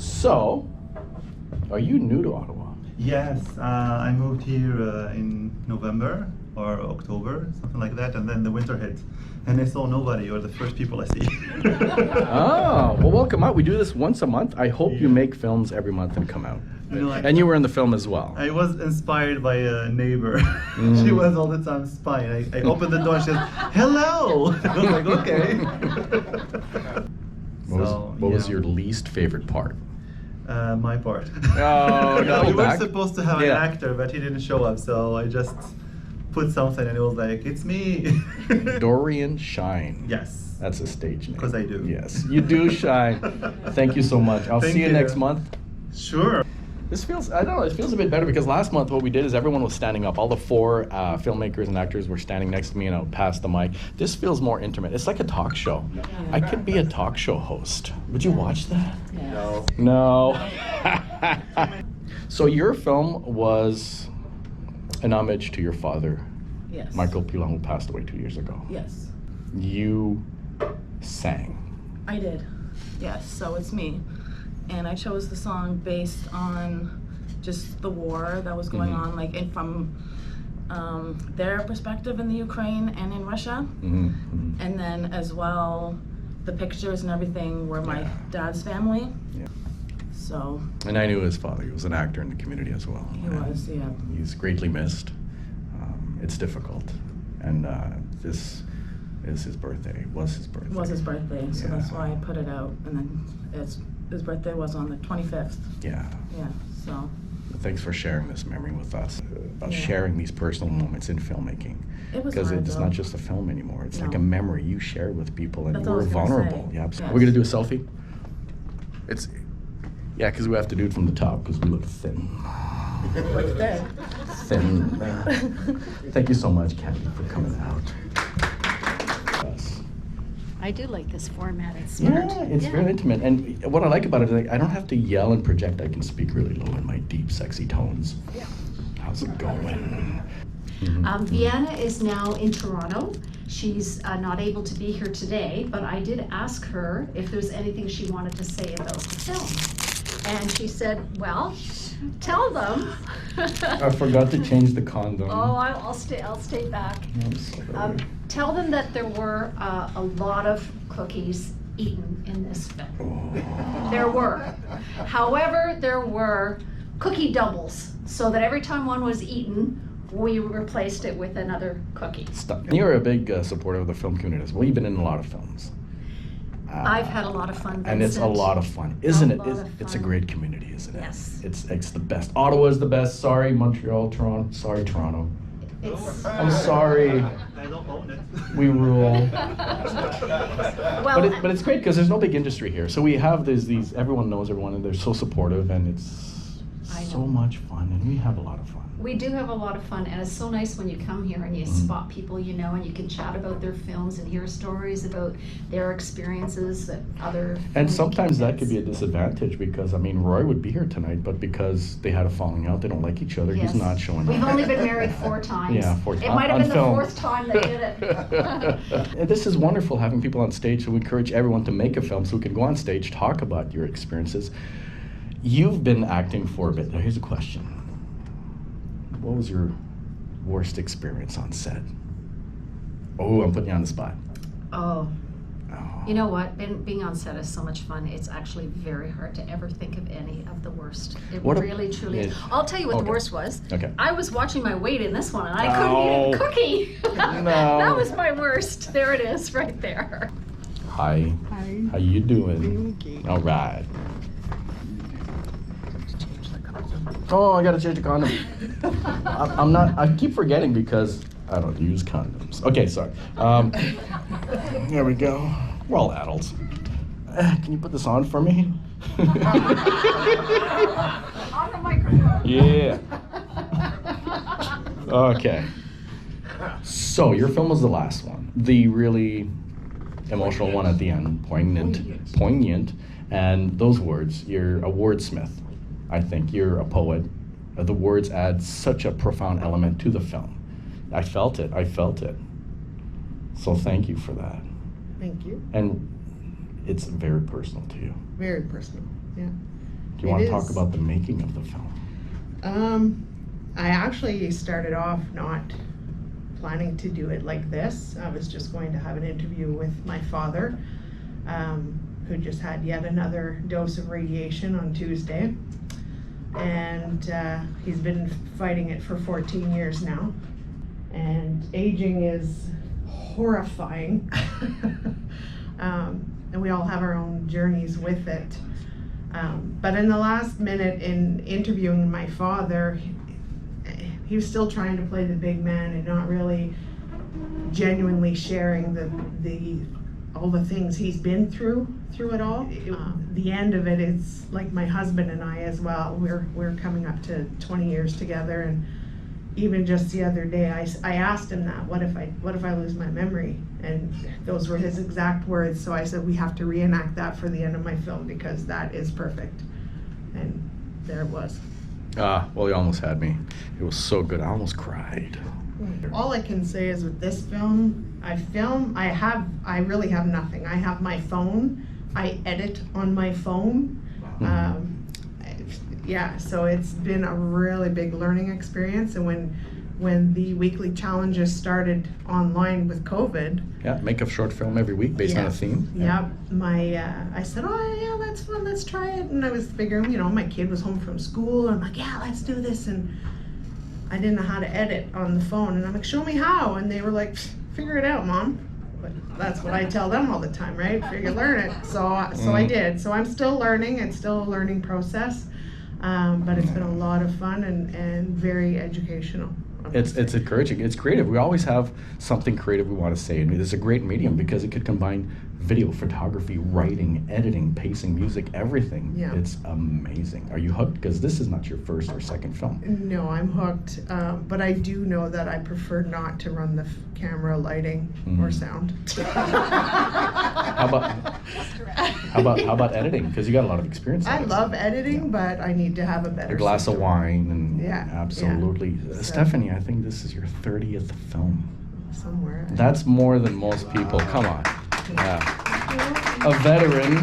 So, are you new to Ottawa? Yes, I moved here in November or October, something like that, and then the winter hit. And I saw nobody. You're the first people I see. Oh, well, welcome out. We do this once a month. I hope you make films every month and come out. And you were in the film as well. I was inspired by a neighbor. She was all the time spying. I opened the door and she said, "Hello!" I was like, okay. What was your least favorite part? My part. Oh, no. We were supposed to have an actor, but he didn't show up, so I just put something and it was like, it's me. Dorian Shine. Yes. That's a stage name. Because I do. Yes, you do shine. Thank you so much. I'll see you next month. Sure. This feels, I don't know, it feels a bit better because last month what we did is everyone was standing up. All the four filmmakers and actors were standing next to me and out past the mic. This feels more intimate. It's like a talk show. I could be a talk show host. Would you watch that? No. No. So your film was an homage to your father, Yes. Michael Pilon, who passed away 2 years ago. Yes. You sang. I did. Yes, so it's me. And I chose the song based on just the war that was going on, like from their perspective in the Ukraine and in Russia. And then as well, the pictures and everything were my dad's family. Yeah. So. And I knew his father. He was an actor in the community as well. He was, yeah. He's greatly missed. It's difficult. And this is his birthday. Was his birthday. Was his birthday, so that's why I put it out. And then his birthday was on the 25th. Yeah. Yeah, so. Thanks for sharing this memory with us, about sharing these personal moments in filmmaking. It was because hard, it's though. not just a film anymore. It's like a mememory you share with people, and That's you all I were was gonna vulnerable. say. Yeah, absolutely. Yes. We're gonna do a selfie. Because we have to do it from the top because we look thin. What's that? Thin. Thank you so much, Candy, for coming out. I do like this format. It's smart. Yeah, it's very intimate. And what I like about it is I don't have to yell and project. I can speak really low in my deep, sexy tones. Yeah. How's it going? Vienna is now in Toronto. She's not able to be here today, but I did ask her if there's anything she wanted to say about the film. And she said, well, tell them. I forgot to change the condom. Oh, I'll stay back. I'm sorry. Tell them that there were a lot of cookies eaten in this film. There were. However, there were cookie doubles, so that every time one was eaten, we replaced it with another cookie. Stop. You're a big supporter of the film community as well. You've been in a lot of films. I've had a lot of fun, Vincent. And it's a lot of fun, isn't it? lot of It's a fun. great community, isn't it? Yes. It's the best. Ottawa's the best. Sorry, Montreal, Toronto. Sorry, Toronto. I'm sorry. I don't own it. We rule. Well, But it's great because there's no big industry here. So we have these. Everyone knows everyone, and they're so supportive, and it's so much fun, and we have a lot of fun. we do have a lot of fun, and it's so nice when you come here and you spot people you know, and you can chat about their films and hear stories about their experiences that other. And sometimes that could be a disadvantage because, I mean, Roy would be here tonight, but because they had a falling out, they don't like each other, Yes. he's not showing up. We've only been married 4 times. Yeah, 4 times. It might have On been film. the 4th time they did it. And this is wonderful having people on stage, so we encourage everyone to make a film so we can go on stage, talk about your experiences. You've been acting for a bit. Now here's a question. What was your worst experience on set? Oh, I'm putting you on the spot. Oh. Oh. You know what? Being on set is so much fun. It's actually very hard to ever think of any of the worst. It really, truly is. I'll tell you what the worst was. Okay. I was watching my weight in this one, and I couldn't eat a cookie. No. That was my worst. There it is, right there. Hi. Hi. How you doing? Okay. All right. Oh, I gotta change the condom. I'm not. I keep forgetting because I don't use condoms. Okay, sorry. There we go. We're all adults. Can you put this on for me? On the microphone. Yeah. Okay. So your film was the last one, the really emotional one at the end, poignant, and those words. You're a wordsmith. I think you're a poet. The words add such a profound element to the film. I felt it. So thank you for that. Thank you. And it's very personal to you. Very personal. Yeah. Do you want It to talk is. about the making of the film? I actually started off not planning to do it like this. I was just going to have an interview with my father, who just had yet another dose of radiation on Tuesday. And he's been fighting it for 14 years now. And aging is horrifying. And we all have our own journeys with it. But in the last minute in interviewing my father, he was still trying to play the big man and not really genuinely sharing all the things he's been through it all. The end of it is like my husband and I as well. We're coming up to 20 years together, and even just the other day, I asked him that, what if I lose my memory? And those were his exact words. So I said, we have to reenact that for the end of my film, because that is perfect. And there it was. Well, you almost had me. It was so good. I almost cried. All I can say is with this film, I really have nothing. I have my phone. I edit on my phone. Yeah, so it's been a really big learning experience. And when the weekly challenges started online with COVID. Yeah, make a short film every week based on a theme. Yep. I said, oh yeah, that's fun, let's try it. And I was figuring, my kid was home from school. And I'm like, yeah, let's do this. And I didn't know how to edit on the phone. And I'm like, show me how. And they were like, figure it out, Mom. But that's what I tell them all the time, right? Learn it. So I did. So I'm still learning. It's still a learning process. But it's been a lot of fun and very educational. It's encouraging. It's creative. We always have something creative we want to say. And it's a great medium because it could combine video, photography, writing, editing, pacing, music, everything. Yeah. It's amazing. Are you hooked? Because this is not your first or second film. No, I'm hooked. But I do know that I prefer not to run the camera, lighting, or sound. How about editing? Because you got a lot of experience. I in it. love editing, but I need to have a better A glass of system. wine and Yeah, absolutely. yeah. Stephanie, I think this is your 30th film. Somewhere. That's more than most people. Come on. Yeah. A veteran.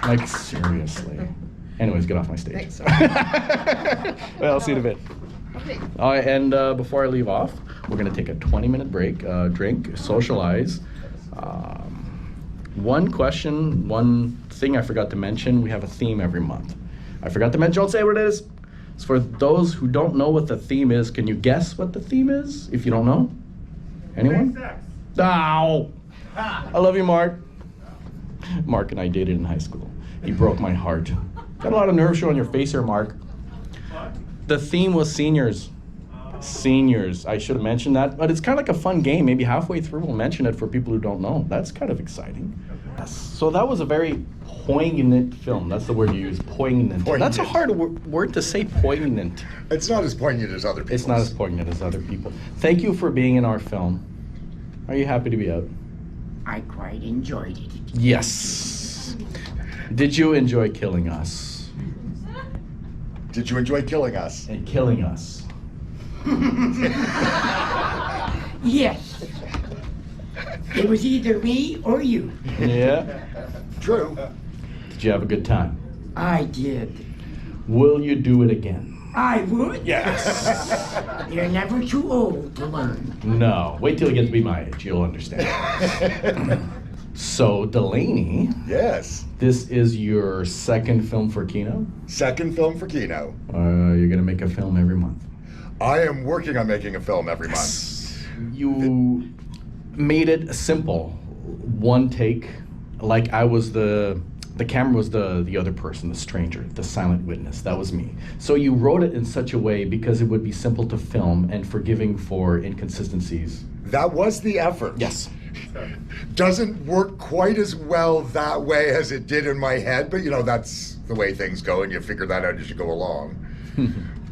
Like, seriously. Anyways, get off my stage. Thanks. Well, I'll see you in a bit. Okay. All right, and before I leave off, we're going to take a 20-minute break, drink, socialize. One question, one thing I forgot to mention, we have a theme every month. I forgot to mention, don't say what it is. So for those who don't know what the theme is, can you guess what the theme is if you don't know? Anyone? Ow! I love you, Mark. Mark and I dated in high school. He broke my heart. Got a lot of nerve show on your face here, Mark. The theme was seniors. Seniors. I should have mentioned that, but it's kind of like a fun game. Maybe halfway through we'll mention it for people who don't know. That's kind of exciting. So that was a very poignant film. That's the word you use, poignant. That's a hard word to say, poignant. It's not as poignant as other people's. It's not as poignant as other people. Thank you for being in our film. Are you happy to be out? I quite enjoyed it. Yes. Did you enjoy killing us? Did you enjoy killing us? And killing us. Yes. It was either me or you. Yeah. True. Did you have a good time? I did. Will you do it again? I would. Yes. You're never too old to learn. No. Wait till you get to be my age. You'll understand. So, Delaney, Yes. this is your second film for Kino? Second film for Kino. You're going to make a film every month. I am working on making a film every month. You made it simple. One take, like I was the camera was the other person, the stranger, the silent witness. That was me. So you wrote it in such a way because it would be simple to film and forgiving for inconsistencies. That was the effort. Yes. Doesn't work quite as well that way as it did in my head, but that's the way things go, and you figure that out as you go along.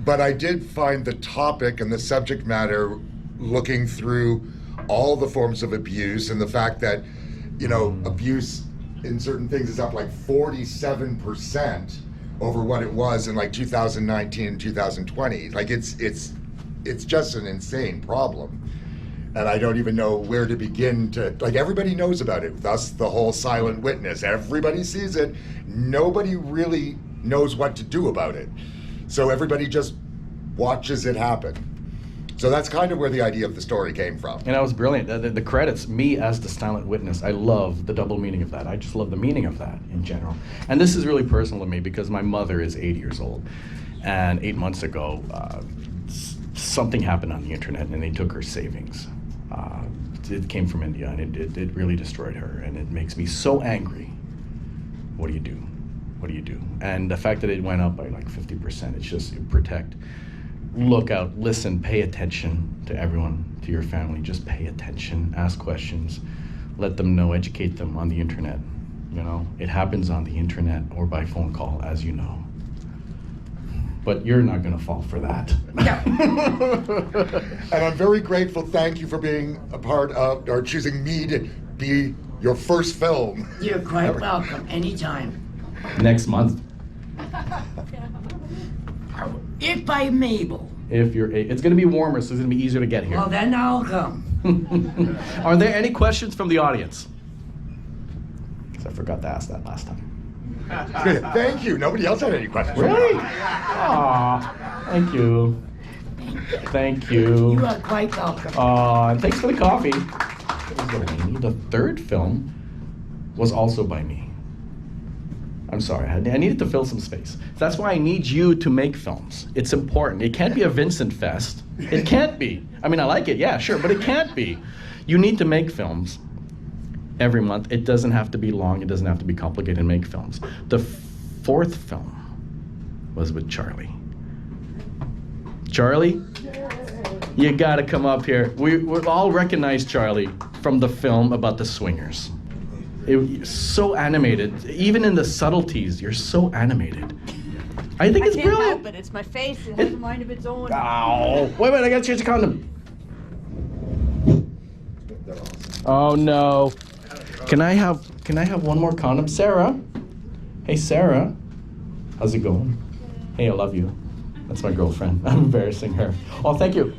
But I did find the topic and the subject matter, looking through all the forms of abuse and the fact that, abuse in certain things is up like 47% over what it was in like 2019 and 2020. Like it's just an insane problem. And I don't even know where to begin to, like, everybody knows about it. Thus, the whole silent witness. Everybody sees it. Nobody really knows what to do about it. So everybody just watches it happen. So that's kind of where the idea of the story came from. And that was brilliant. The credits, me as the silent witness, I love the double meaning of that. I just love the meaning of that in general. And this is really personal to me because my mother is 80 years old. And 8 months ago, something happened on the internet and they took her savings. It came from India and it really destroyed her, and it makes me so angry. What do you do? What do you do? And the fact that it went up by like 50%, it's just protect, look out, listen, pay attention to everyone, to your family. Just pay attention, ask questions, let them know, educate them on the internet. You know, it happens on the internet or by phone call, as you know. But you're not going to fall for that. And I'm very grateful. Thank you for being a part of, or choosing me to be your first film. You're quite welcome, anytime. Next month, If I'm able, if you're, it's going to be warmer, so it's going to be easier to get here. well then I'll come. Are there any questions from the audience? Because I forgot to ask that last time. Thank you. Nobody else had any questions. Really? Aw, thank you. Thank you. You are quite welcome. And thanks for the coffee. The third film was also by me. I'm sorry, I needed to fill some space. That's why I need you to make films. It's important. It can't be a Vincent fest. It can't be. I mean, I like it, yeah, sure, but it can't be. You need to make films every month. It doesn't have to be long. It doesn't have to be complicated to make films. The fourth film was with Charlie. Charlie, you gotta come up here. We all recognize Charlie from the film about the swingers. You're so animated. Even in the subtleties, you're so animated. I think it's brilliant. I can't help it. It's my face. It has a mind of its own. Ow. Wait a minute, I gotta change the condom. Oh no. Can I have one more condom? Sarah? Hey Sarah. How's it going? Hey, I love you. That's my girlfriend. I'm embarrassing her. Oh, thank you.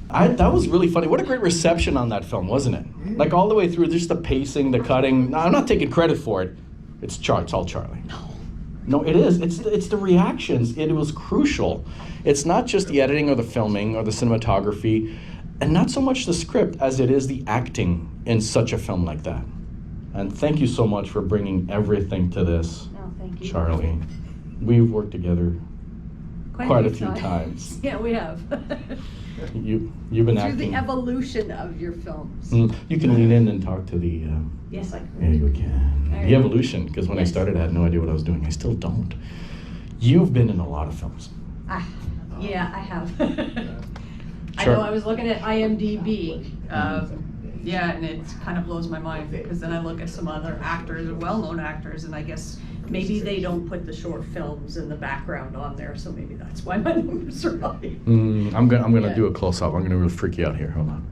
That was really funny. What a great reception on that film, wasn't it? Like all the way through, just the pacing, the cutting. No, I'm not taking credit for it. It's all Charlie. No, it is. It's the reactions. It was crucial. It's not just the editing or the filming or the cinematography, and not so much the script as it is the acting in such a film like that. And thank you so much for bringing everything to this, No, thank you. Charlie. We've worked together quite a few times. Yeah, we have. You've been Through acting. the evolution of your films. You can lean in and talk to the. Yes, I Yeah, can. you can. All The right. evolution, because when I Yes. started, I had no idea what I was doing. I still don't. You've been in a lot of films. Yeah, I have. I Sure. know, I was looking at IMDb. Yeah, and it kind of blows my mind because then I look at some other actors, well-known actors, and I guess maybe they don't put the short films in the background on there, so maybe that's why my numbers are high. I'm gonna Yeah. do a close up. I'm gonna really freak you out here. Hold on.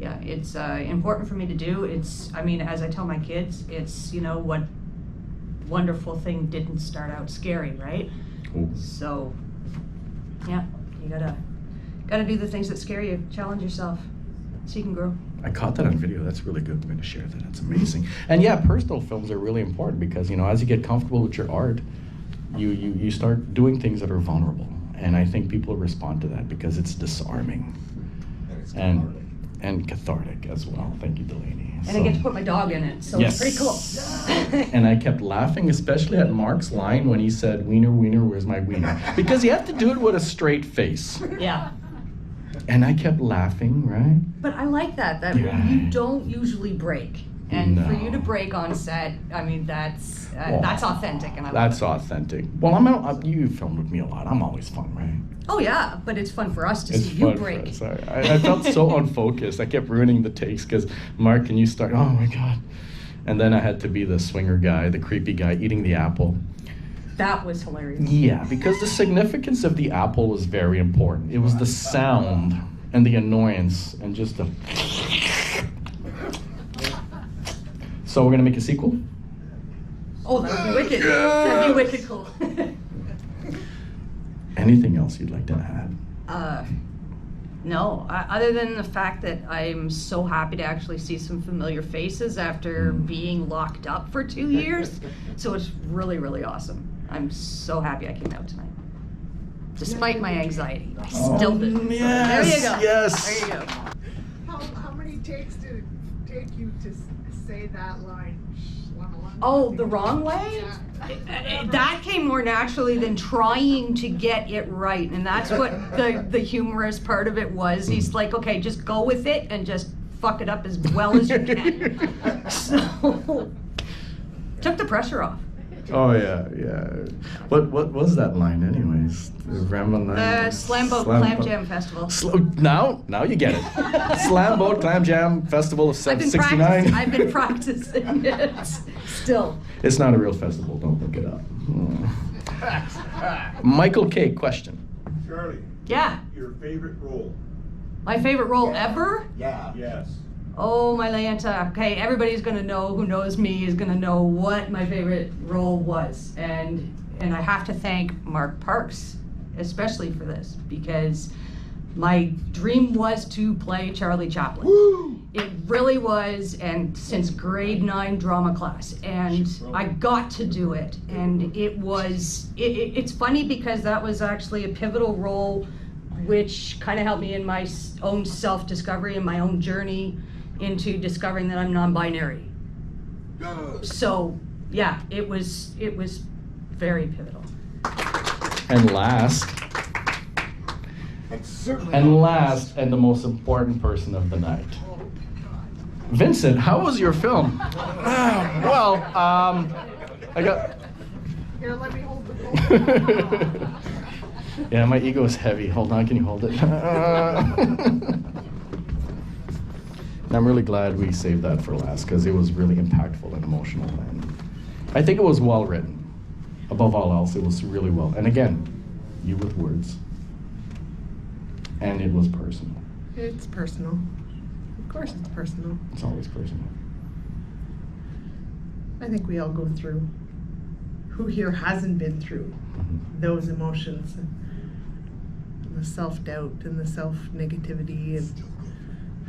Yeah, it's important for me to do. It's, I mean, as I tell my kids, it's, you know, what wonderful thing didn't start out scary, right? Ooh. So, yeah, you gotta do the things that scare you. Challenge yourself so you can grow. I caught that on video. That's really good. I'm gonna share that. That's amazing. And yeah, personal films are really important because, you know, as you get comfortable with your art, you start doing things that are vulnerable. And I think people respond to that because it's disarming. And cathartic as well. Thank you, Delaney. And I get to put my dog in it, so Yes. it's pretty cool. And I kept laughing, especially at Mark's line when he said, "Wiener, wiener, where's my wiener?" Because you have to do it with a straight face. Yeah. And I kept laughing, right? But I like that Yeah. you don't usually break. And for you to No. break on set, I mean, that's Well, authentic, and I love That's it. authentic. Well, you filmed with me a lot. I'm always fun, right? Oh yeah, but it's fun for us to It's see you fun for break. us. I felt so unfocused. I kept ruining the takes because, Mark, can you start? Oh my God. And then I had to be the swinger guy, the creepy guy eating the apple. That was hilarious. Yeah, because the significance of the apple was very important. It was the sound and the annoyance and just the... So we're gonna make a sequel? Oh, that would be wicked. That'd be wicked cool. Anything else you'd like to add? No, other than the fact that I'm so happy to actually see some familiar faces after being locked up for 2 years. So it's really, really awesome. I'm so happy I came out tonight. Despite my anxiety, I still did. So yes, there you go. yes. There you go. How many takes did it take you to say that line? Oh, the wrong way? That came more naturally than trying to get it right. And that's what the humorous part of it was. He's like, okay, just go with it and just fuck it up as well as you can. So, took the pressure off. Oh yeah. What was that line, anyways? Slamboat Clam Jam Festival. Now you get it. Slamboat Clam Jam Festival of '69. I've been practicing it. Still. It's not a real festival. Don't look it up. Michael K. Question. Charlie, Yeah. your favorite role? My favorite role ever? Yeah. Yes. Oh, my Lanta. Okay, everybody's gonna know who knows me is gonna know what my favorite role was. And I have to thank Mark Parks, especially for this, because my dream was to play Charlie Chaplin. Woo! It really was, and since grade 9 drama class, and I got to do it. And it's funny because that was actually a pivotal role which kind of helped me in my own self-discovery and my own journey into discovering that I'm non-binary. So yeah, it was very pivotal. And last, and the most important person of the night. Vincent, how was your film? Well, I got. Here, let me hold the phone. Yeah, my ego is heavy. Hold on, can you hold it? I'm really glad we saved that for last because it was really impactful and emotional. And I think it was well written. Above all else, it was really well. And again, you with words. And it was personal. It's personal. Of course it's personal. It's always personal. I think we all go through. Who here hasn't been through those emotions? And the self-doubt and the self-negativity and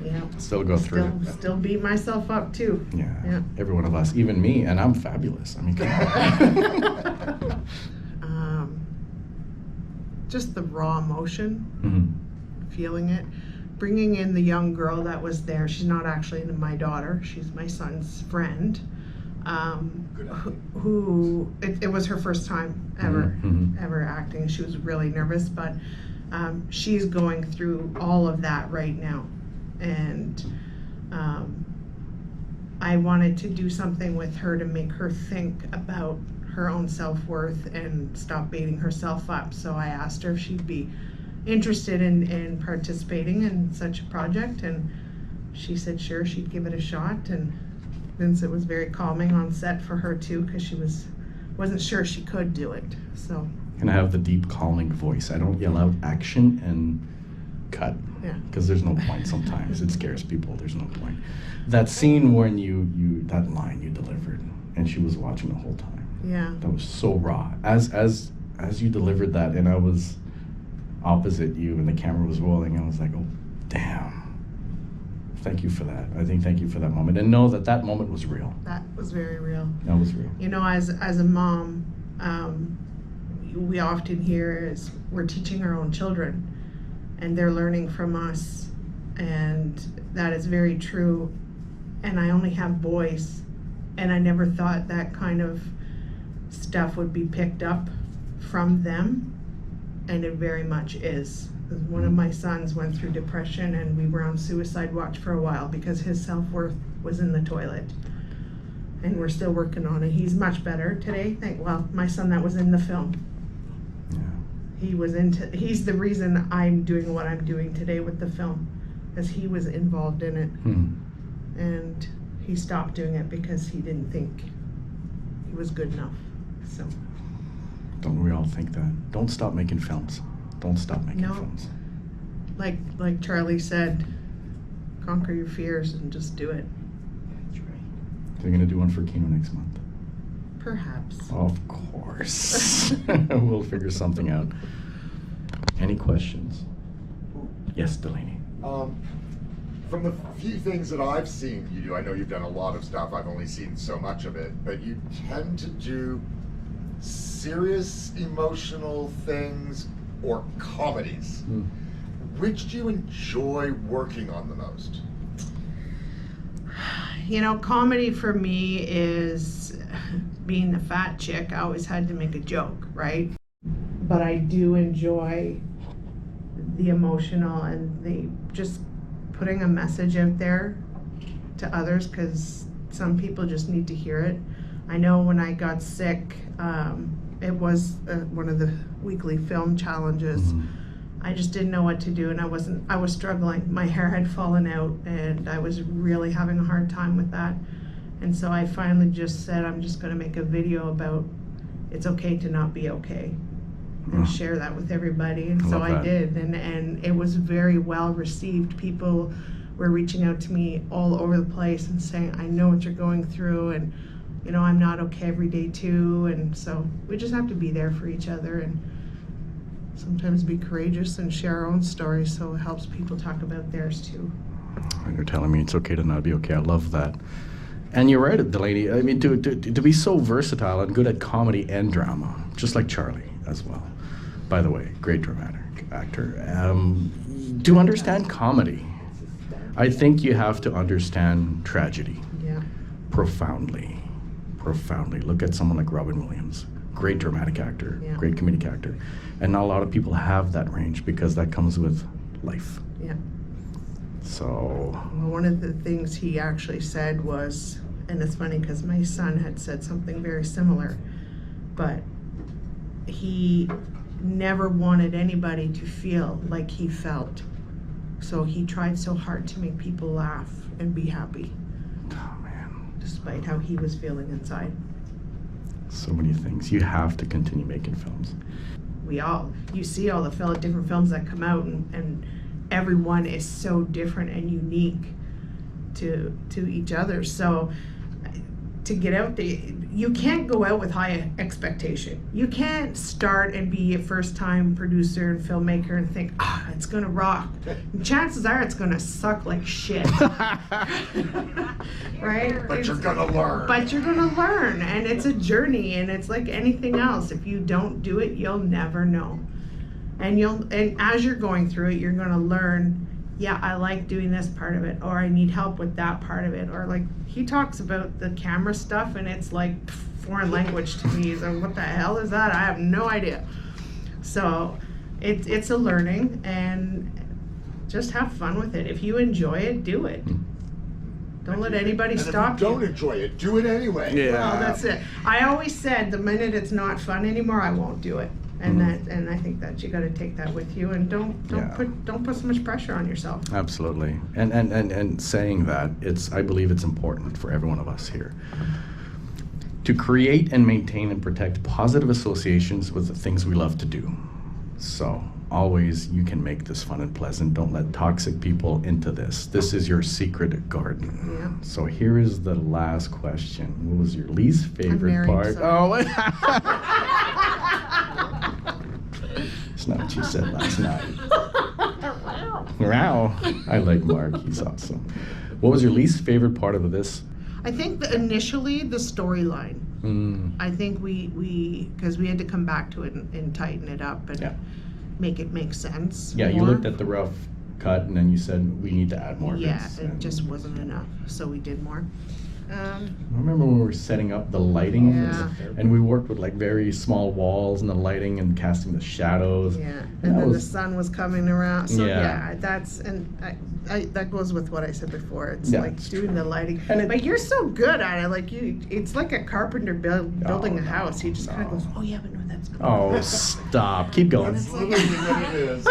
yeah. Still go through it. Still beat myself up too. Yeah. Every one of us, even me, and I'm fabulous. I mean, come on. Just the raw emotion, Mm-hmm. feeling it, bringing in the young girl that was there. She's not actually my daughter. She's my son's friend. Who it was her first time ever acting. She was really nervous, but she's going through all of that right now. And I wanted to do something with her to make her think about her own self-worth and stop beating herself up. So I asked her if she'd be interested in participating in such a project, and she said sure, she'd give it a shot. And Vincent was very calming on set for her too, because she wasn't sure she could do it. So. And I have the deep calming voice. I don't yell out action and cut. Yeah. Because there's no point sometimes. It scares people. There's no point. That scene when you that line you delivered and she was watching the whole time. Yeah. That was so raw. As you delivered that and I was opposite you and the camera was rolling, I was like, oh, damn. Thank you for that. Thank you for that moment. And know that moment was real. That was very real. That was real. You know, as a mom, we often hear is we're teaching our own children and they're learning from us, and that is very true. And I only have boys, and I never thought that kind of stuff would be picked up from them, and it very much is. One of my sons went through depression, and we were on suicide watch for a while because his self-worth was in the toilet. And we're still working on it. He's much better today. My son that was in the film. He's the reason I'm doing what I'm doing today with the film, as he was involved in it. And he stopped doing it because he didn't think he was good enough. So. Don't we all think that? Don't stop making films. Don't stop making films. Like Charlie said, conquer your fears and just do it. That's right. They're gonna do one for Kino next month. Perhaps. Of course. We'll figure something out. Any questions? Yes, Delaney. From the few things that I've seen you do, I know you've done a lot of stuff, I've only seen so much of it, but you tend to do serious emotional things or comedies. Which do you enjoy working on the most? You know, comedy for me is being the fat chick. I always had to make a joke, right? But I do enjoy the emotional and the just putting a message out there to others, because some people just need to hear it. I know when I got sick, it was one of the weekly film challenges. I just didn't know what to do, and I was struggling. My hair had fallen out and I was really having a hard time with that. And so I finally just said, I'm just gonna make a video about it's okay to not be okay, and share that with everybody. And so I did, and it was very well received. People were reaching out to me all over the place and saying, I know what you're going through, and you know, I'm not okay every day too. And so we just have to be there for each other and sometimes be courageous and share our own stories, so it helps people talk about theirs too. And you're telling me it's okay to not be okay. I love that. And you're right, Delaney. I mean, to be so versatile and good at comedy and drama, just like Charlie as well. By the way, great dramatic actor. To understand comedy, I think you have to understand tragedy. Yeah. Profoundly. Look at someone like Robin Williams. Great dramatic actor, Yeah. great comedic actor. And not a lot of people have that range because that comes with life. Yeah. So, Well, one of the things he actually said was, and it's funny because my son had said something very similar, but he never wanted anybody to feel like he felt. So he tried so hard to make people laugh and be happy, oh man, despite how he was feeling inside. so many things. You have to continue making films. You see all the different films that come out, and everyone is so different and unique to each other. So to get out there, you can't go out with high expectation. You can't start and be a first-time producer and filmmaker and think, it's gonna rock. And chances are it's gonna suck like shit. Right? But you're gonna learn. But you're gonna learn, and it's a journey, and it's like anything else. If you don't do it, you'll never know. And as you're going through it, you're gonna learn, yeah, I like doing this part of it, or I need help with that part of it, or like he talks about the camera stuff, and it's like foreign language to me. He's like, what the hell is that? I have no idea. So it's a learning, and just have fun with it. If you enjoy it, do it. Don't let anybody stop If you don't enjoy it, do it anyway. Yeah. Well, that's it. I always said the minute it's not fun anymore, I won't do it. And I think that you got to take that with you, and don't put so much pressure on yourself. Absolutely. And saying that, I believe it's important for every one of us here to create and maintain and protect positive associations with the things we love to do. So always, you can make this fun and pleasant. Don't let toxic people into this. This is your secret garden. Yeah. So here is the last question. What was your least favorite married, part? so- It's not what you said last night. Wow. I like Mark. He's awesome. What was your least favorite part of this? I think initially the storyline. I think because we had to come back to it and tighten it up and make it make sense. Yeah, you more. looked at the rough cut and then you said we need to add more. Yeah, bits, it and just wasn't enough, so we did more. I remember when we were setting up the lighting, Yeah. and we worked with like very small walls and the lighting and casting the shadows. Yeah, that and then the was- sun was coming around. So Yeah. that goes with what I said before. It's Yeah, like it's doing the lighting. And But you're so good at it. Like it's like a carpenter building a house. He just kind of goes, oh yeah, but no, that's good. Oh, stop. Keep going. That's literally what it is.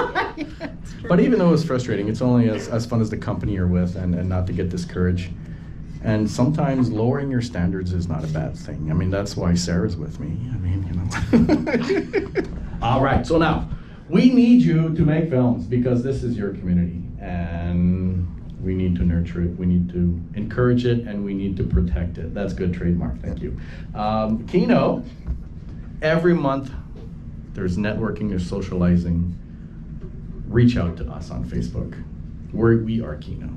But even though it's frustrating, it's only as fun as the company you're with and not to get discouraged. And sometimes lowering your standards is not a bad thing. I mean, that's why Sarah's with me. I mean, All right, so now, we need you to make films because this is your community. And we need to nurture it, we need to encourage it, and we need to protect it. That's good trademark, thank you. Kino, every month, there's networking, there's socializing. reach out to us on Facebook. We are Kino.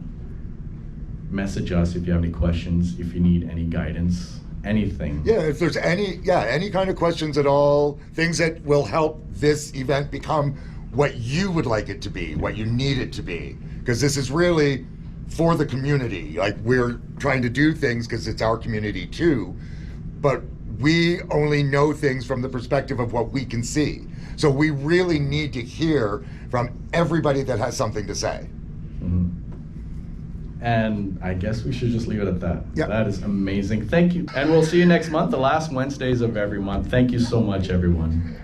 Message us if you have any questions, if you need any guidance, anything. Yeah, if there's any kind of questions at all, things that will help this event become what you would like it to be, what you need it to be. Because this is really for the community. Like, we're trying to do things because it's our community too, but we only know things from the perspective of what we can see. So we really need to hear from everybody that has something to say. Mm-hmm. And I guess we should just leave it at that. Yep. That is amazing. Thank you. And we'll see you next month, the last Wednesdays of every month. Thank you so much, everyone.